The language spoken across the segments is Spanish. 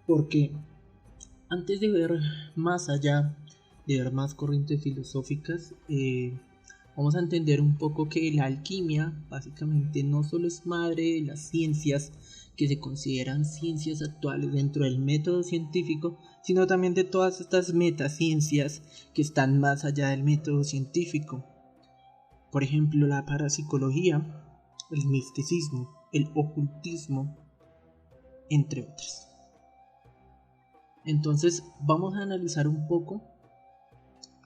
porque antes de ver más allá, de ver más corrientes filosóficas, vamos a entender un poco que la alquimia básicamente no solo es madre de las ciencias que se consideran ciencias actuales dentro del método científico, sino también de todas estas metaciencias que están más allá del método científico. Por ejemplo, la parapsicología, el misticismo, el ocultismo, entre otras. Entonces vamos a analizar un poco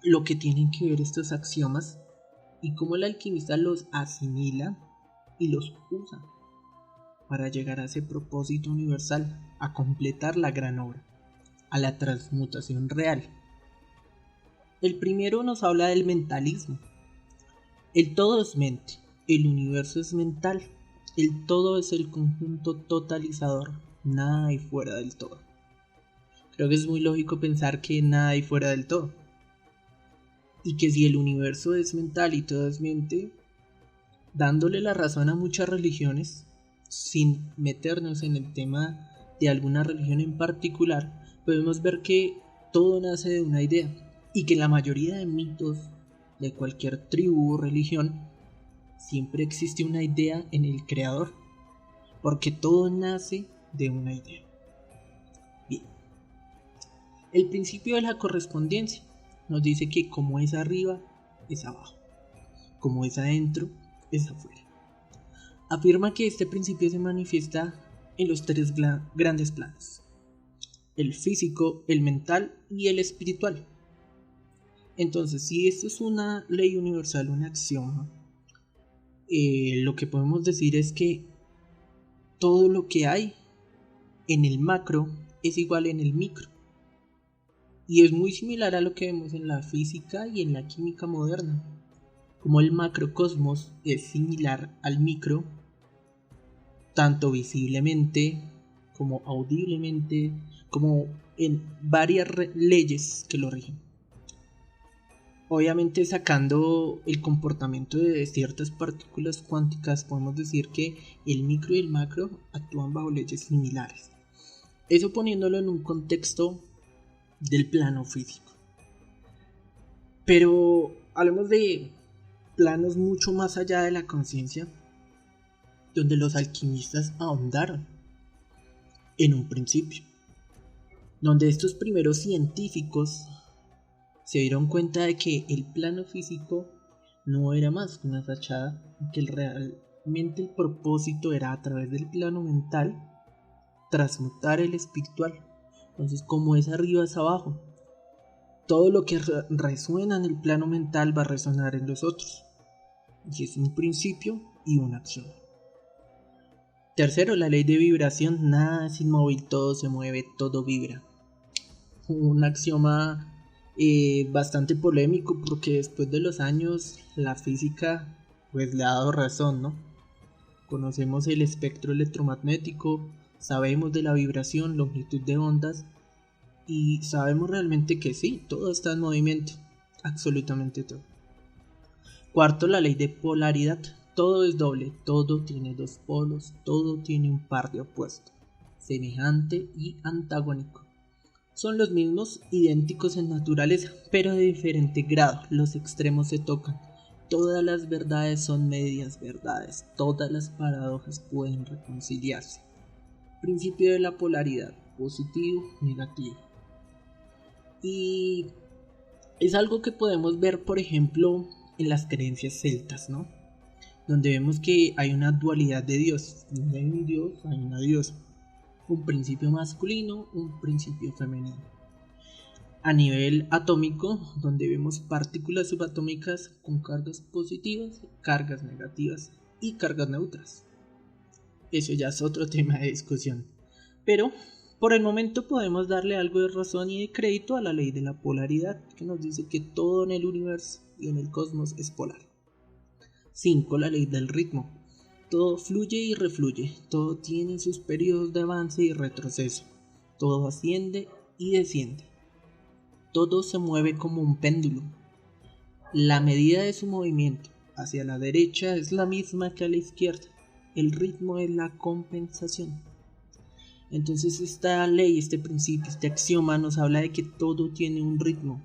lo que tienen que ver estos axiomas y cómo el alquimista los asimila y los usa para llegar a ese propósito universal, a completar la gran obra, a la transmutación real. El primero nos habla del mentalismo. El todo es mente, el universo es mental, el todo es el conjunto totalizador, nada hay fuera del todo. Creo que es muy lógico pensar que nada hay fuera del todo. Y que si el universo es mental y todo es mente, dándole la razón a muchas religiones, sin meternos en el tema de alguna religión en particular, podemos ver que todo nace de una idea y que la mayoría de mitos de cualquier tribu o religión siempre existe una idea en el creador, porque todo nace de una idea. Bien, el principio de la correspondencia nos dice que como es arriba, es abajo, como es adentro, es afuera. Afirma que este principio se manifiesta en los tres grandes planos: el físico, el mental y el espiritual. Entonces, si esto es una ley universal, un axioma, lo que podemos decir es que todo lo que hay en el macro es igual en el micro. Y es muy similar a lo que vemos en la física y en la química moderna. Como el macrocosmos es similar al micro, tanto visiblemente como audiblemente, como en varias leyes que lo rigen. Obviamente, sacando el comportamiento de ciertas partículas cuánticas, podemos decir que el micro y el macro actúan bajo leyes similares. Eso poniéndolo en un contexto del plano físico. Pero hablemos de planos mucho más allá de la conciencia, donde los alquimistas ahondaron en un principio, donde estos primeros científicos se dieron cuenta de que el plano físico no era más que una fachada y que realmente el propósito era, a través del plano mental, transmutar el espiritual. Entonces, como es arriba es abajo, todo lo que resuena en el plano mental va a resonar en los otros, y es un principio y una acción. Tercero, la ley de vibración: nada es inmóvil, todo se mueve, todo vibra. Un axioma bastante polémico, porque después de los años la física pues le ha dado razón, ¿no? Conocemos el espectro electromagnético, sabemos de la vibración, longitud de ondas, y sabemos realmente que sí, todo está en movimiento, absolutamente todo. Cuarto, la ley de polaridad: todo es doble, todo tiene dos polos, todo tiene un par de opuestos, semejante y antagónico. Son los mismos, idénticos en naturaleza, pero de diferente grado. Los extremos se tocan. Todas las verdades son medias verdades. Todas las paradojas pueden reconciliarse. Principio de la polaridad: positivo, negativo. Y es algo que podemos ver, por ejemplo, en las creencias celtas, ¿no? Donde vemos que hay una dualidad de Dios. Donde hay un Dios, hay una diosa. Un principio masculino, un principio femenino. A nivel atómico, donde vemos partículas subatómicas con cargas positivas, cargas negativas y cargas neutras. Eso ya es otro tema de discusión. Pero por el momento podemos darle algo de razón y de crédito a la ley de la polaridad, que nos dice que todo en el universo y en el cosmos es polar. 5. La ley del ritmo: todo fluye y refluye, todo tiene sus periodos de avance y retroceso, todo asciende y desciende, todo se mueve como un péndulo. La medida de su movimiento hacia la derecha es la misma que a la izquierda, el ritmo es la compensación. Entonces esta ley, este principio, este axioma nos habla de que todo tiene un ritmo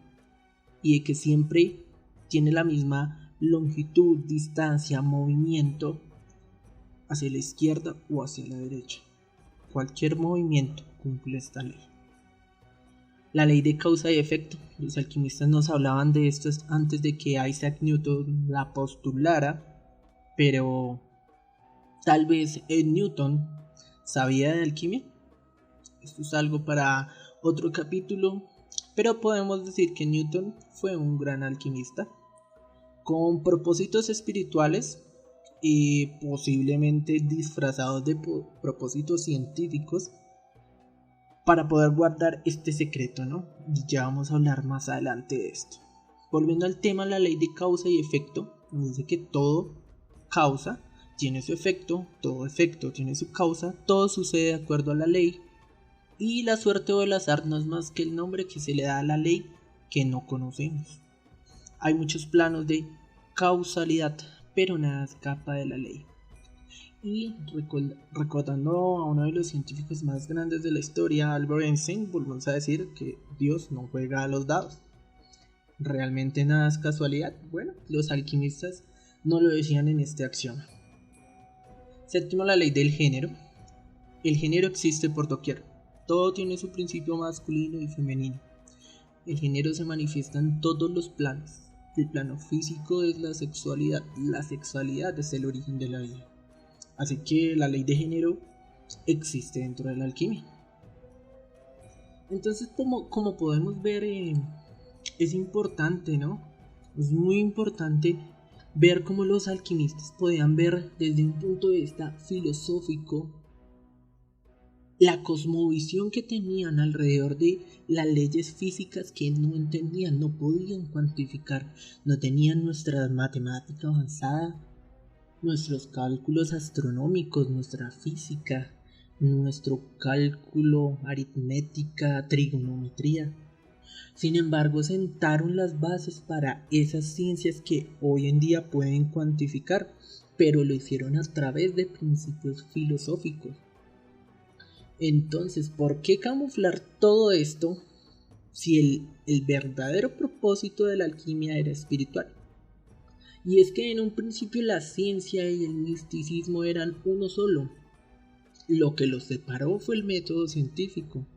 y de que siempre tiene la misma longitud, distancia, movimiento hacia la izquierda o hacia la derecha. Cualquier movimiento cumple esta ley. La ley de causa y efecto. Los alquimistas nos hablaban de esto antes de que Isaac Newton la postulara, pero tal vez Newton sabía de alquimia. Esto es algo para otro capítulo, pero podemos decir que Newton fue un gran alquimista con propósitos espirituales y posiblemente disfrazados de propósitos científicos para poder guardar este secreto, ¿no? Y ya vamos a hablar más adelante de esto. Volviendo al tema, la ley de causa y efecto nos dice que todo causa tiene su efecto, todo efecto tiene su causa, todo sucede de acuerdo a la ley, y la suerte o el azar no es más que el nombre que se le da a la ley que no conocemos. Hay muchos planos de causalidad, pero nada escapa de la ley. Y recordando a uno de los científicos más grandes de la historia, Albert Einstein, volvemos a decir que Dios no juega a los dados. ¿Realmente nada es casualidad? Bueno, los alquimistas no lo decían en este axioma. Séptimo, la ley del género. El género existe por doquier. Todo tiene su principio masculino y femenino. El género se manifiesta en todos los planos. El plano físico es la sexualidad es el origen de la vida. Así que la ley de género existe dentro de la alquimia. Entonces, como podemos ver, es importante, ¿no? Es muy importante ver cómo los alquimistas podían ver desde un punto de vista filosófico la cosmovisión que tenían alrededor de las leyes físicas que no entendían, no podían cuantificar, no tenían nuestra matemática avanzada, nuestros cálculos astronómicos, nuestra física, nuestro cálculo, aritmética, trigonometría. Sin embargo, sentaron las bases para esas ciencias que hoy en día pueden cuantificar, pero lo hicieron a través de principios filosóficos. Entonces, ¿por qué camuflar todo esto si el verdadero propósito de la alquimia era espiritual? Y es que en un principio la ciencia y el misticismo eran uno solo. Lo que los separó fue el método científico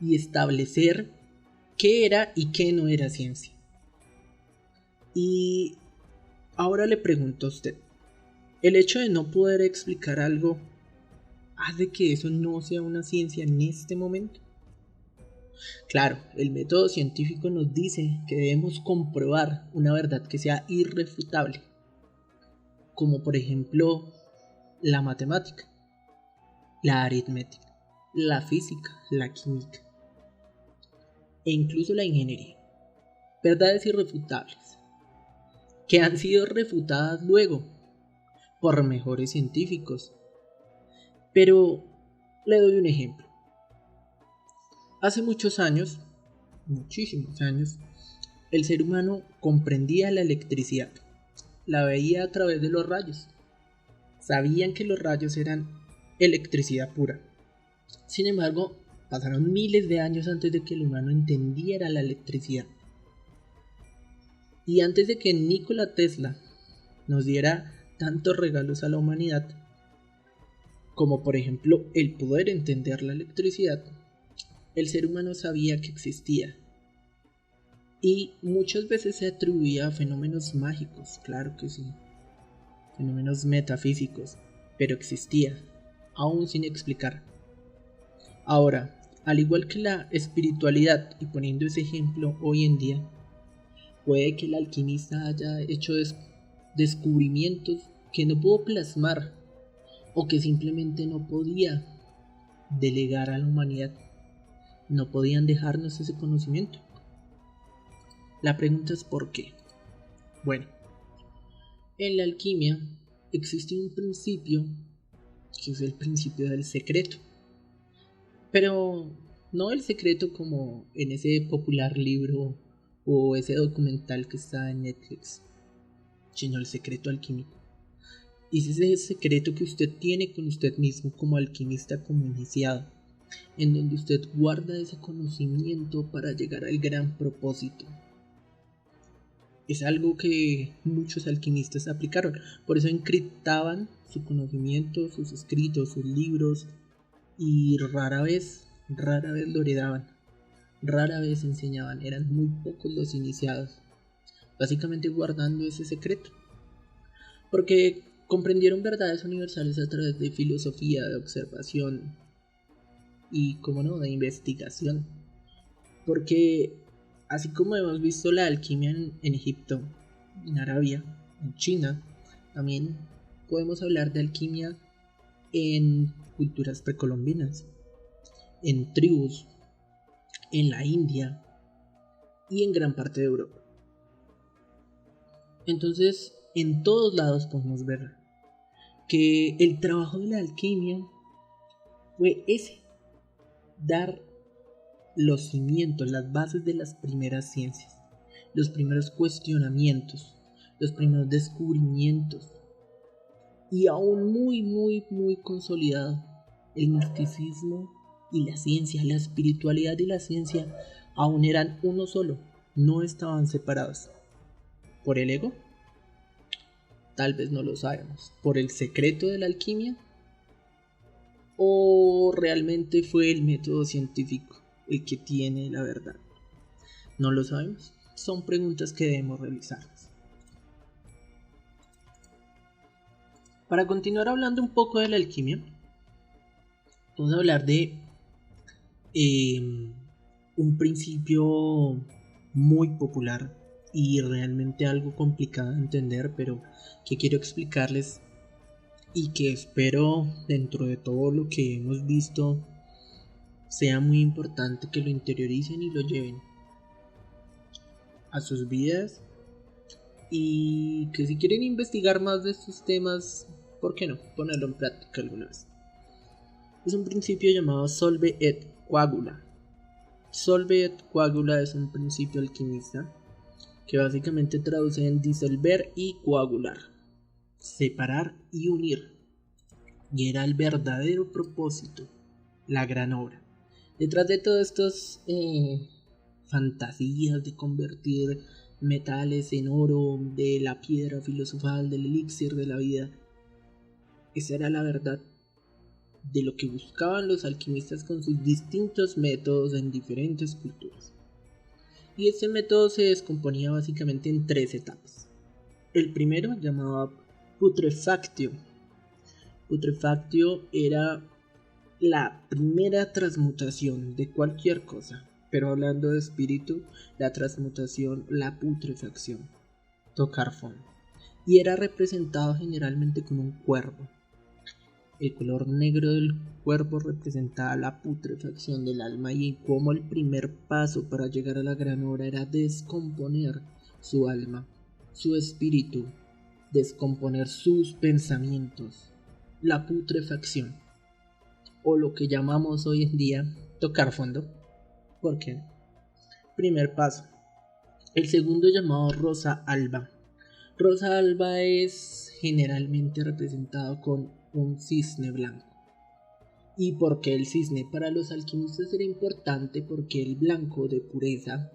y establecer qué era y qué no era ciencia. Y ahora le pregunto a usted, ¿el hecho de no poder explicar algo hace que eso no sea una ciencia en este momento? Claro, el método científico nos dice que debemos comprobar una verdad que sea irrefutable, como por ejemplo la matemática, la aritmética, la física, la química e incluso la ingeniería. Verdades irrefutables, que han sido refutadas luego por mejores científicos. Pero le doy un ejemplo. Hace muchos años, muchísimos años, el ser humano comprendía la electricidad, la veía a través de los rayos. Sabían que los rayos eran electricidad pura. Sin embargo, pasaron miles de años antes de que el humano entendiera la electricidad. Y antes de que Nikola Tesla nos diera tantos regalos a la humanidad, como por ejemplo el poder entender la electricidad, el ser humano sabía que existía. Y muchas veces se atribuía a fenómenos mágicos, claro que sí, fenómenos metafísicos, pero existía, aún sin explicar. Ahora, al igual que la espiritualidad, y poniendo ese ejemplo hoy en día, puede que el alquimista haya hecho descubrimientos que no pudo plasmar o que simplemente no podía delegar a la humanidad. No podían dejarnos ese conocimiento. La pregunta es ¿por qué? Bueno, en la alquimia existe un principio que es el principio del secreto. Pero no el secreto como en ese popular libro o ese documental que está en Netflix, sino el secreto alquímico. Y es ese secreto que usted tiene con usted mismo como alquimista, como iniciado. en donde usted guarda ese conocimiento para llegar al gran propósito. Es algo que muchos alquimistas aplicaron, por eso encriptaban su conocimiento, sus escritos, sus libros, y rara vez lo heredaban, rara vez enseñaban, eran muy pocos los iniciados, básicamente guardando ese secreto, porque comprendieron verdades universales a través de filosofía, de observación y, como no, de investigación, porque así como hemos visto la alquimia en Egipto, en Arabia, en China, también podemos hablar de alquimia en culturas precolombinas, en tribus, en la India y en gran parte de Europa. Entonces, en todos lados podemos ver que el trabajo de la alquimia fue ese, dar los cimientos, las bases de las primeras ciencias, los primeros cuestionamientos, los primeros descubrimientos, y aún muy consolidado el misticismo y la ciencia, la espiritualidad y la ciencia aún eran uno solo, no estaban separados. ¿Por el ego? Tal vez no lo sabemos. ¿Por el secreto de la alquimia? ¿O realmente fue el método científico el que tiene la verdad? No lo sabemos. Son preguntas que debemos realizarnos. Para continuar hablando un poco de la alquimia, vamos a hablar de un principio muy popular y realmente algo complicado de entender, pero que quiero explicarles y que espero, dentro de todo lo que hemos visto, sea muy importante que lo interioricen y lo lleven a sus vidas, y que si quieren investigar más de estos temas, ¿por qué no? Ponerlo en práctica alguna vez. Es un principio llamado solve et coagula. Solve et coagula es un principio alquimista que básicamente traduce en disolver y coagular, separar y unir, y era el verdadero propósito, la gran obra. Detrás de todas estas fantasías de convertir metales en oro, de la piedra filosofal, del elixir de la vida, esa era la verdad de lo que buscaban los alquimistas con sus distintos métodos en diferentes culturas. Y este método se descomponía básicamente en 3 etapas. El primero, llamado putrefactio. Putrefactio era la primera transmutación de cualquier cosa, pero hablando de espíritu, la transmutación, la putrefacción, tocar fondo. Y era representado generalmente con un cuervo. El color negro del cuerpo representaba la putrefacción del alma, y como el primer paso para llegar a la gran obra era descomponer su alma, su espíritu, descomponer sus pensamientos, la putrefacción, o lo que llamamos hoy en día tocar fondo. ¿Por qué? Primer paso. El segundo, llamado rosa alba. Rosa alba es generalmente representado con un cisne blanco. ¿Y por qué el cisne? Para los alquimistas era importante porque el blanco de pureza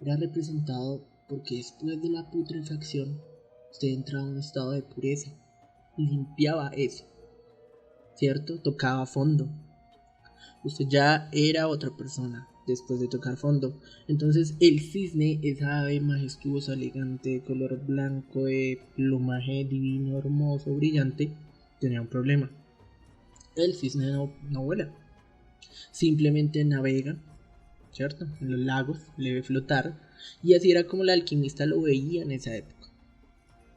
era representado porque después de la putrefacción usted entraba en un estado de pureza, limpiaba eso, ¿cierto? Tocaba fondo. Usted ya era otra persona después de tocar fondo. Entonces el cisne, esa ave majestuosa, elegante, de color blanco, de plumaje divino, hermoso, brillante, tenía un problema. El cisne no vuela, simplemente navega, ¿cierto? En los lagos, le ve flotar, y así era como el alquimista lo veía en esa época.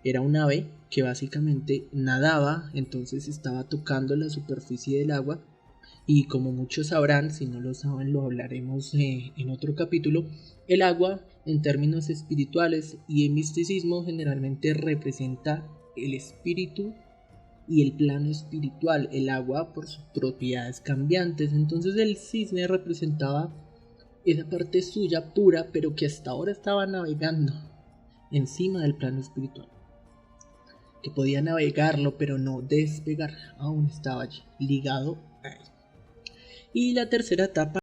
Era un ave que básicamente nadaba, entonces estaba tocando la superficie del agua, y como muchos sabrán, si no lo saben lo hablaremos en otro capítulo, el agua en términos espirituales y en misticismo generalmente representa el espíritu y el plano espiritual, el agua por sus propiedades cambiantes. Entonces el cisne representaba esa parte suya pura, pero que hasta ahora estaba navegando encima del plano espiritual, que podía navegarlo pero no despegar, aún estaba allí, ligado a él. Y la tercera etapa